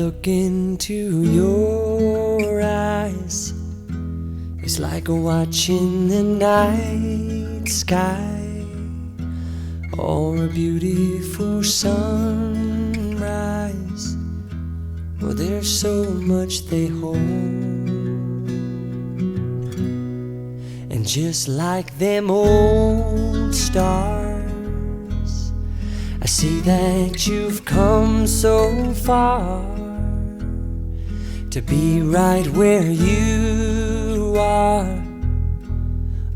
look into your eyes, it's like watching the night sky or a beautiful sunrise. Well, there's so much they hold, and just like them old stars, I see that you've come so far to be right where you are.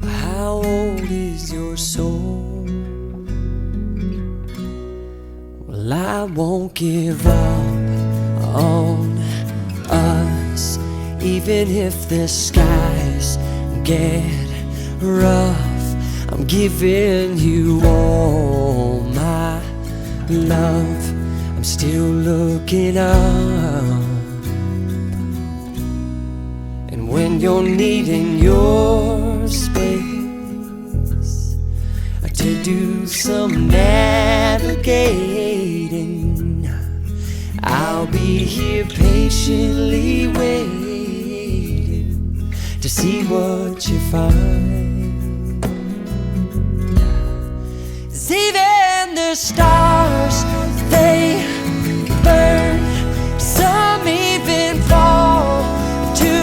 How old is your soul? Well, I won't give up on us, even if the skies get rough. I'm giving you all my love. I'm still looking up, and when you're needing your space to do some navigating, I'll be here patiently waiting to see what you find. 'Cause even the stars, they burn, some even fall to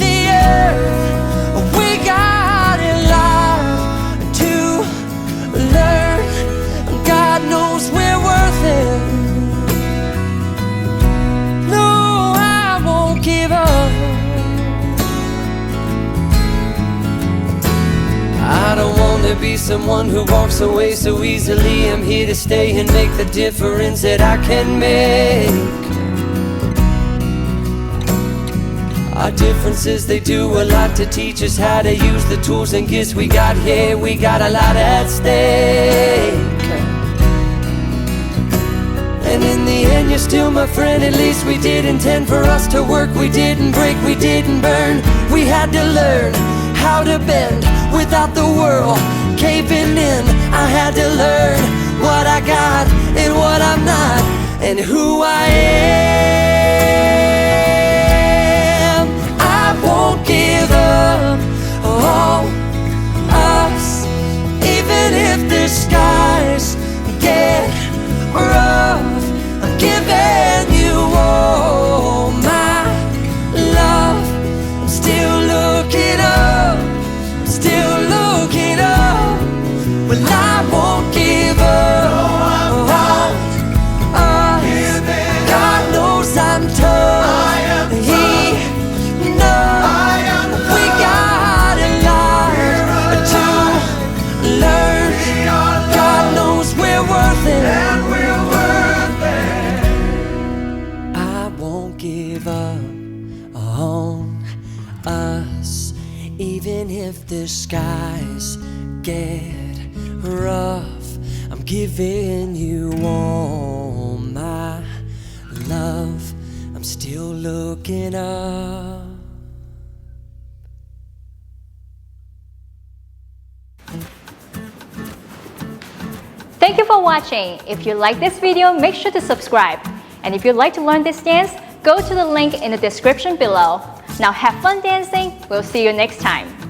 the earth. We got a lot to learn. God knows we're worth it. No, I won't give up. I don't want to be someone who walks away so easily. I'm here to stay and make the difference that I can make. Our differences, they do a lot to teach us how to use the tools and gifts we got here. We got a lot at stake, and in the end you're still my friend. At least we did intend for us to work. We didn't break, we didn't burn. We had to learn how to bend without the world caving in. I had to learn what I got and what I'm not, and who I am. I won't give up on us, even if the skies get rough. I'm giving you all my love. I'm still looking up, still looking up. Well, I won't give up on us. God knows I'm tough. He knows we got a lot to learn. God knows we're worth it. I won't give up on us, even if the skies get rough. I'm giving you all my love. I'm still looking up. Thank you for watching. If you like this video, make sure to subscribe. And if you'd like to learn this dance, go to the link in the description below. Now have fun dancing. We'll see you next time.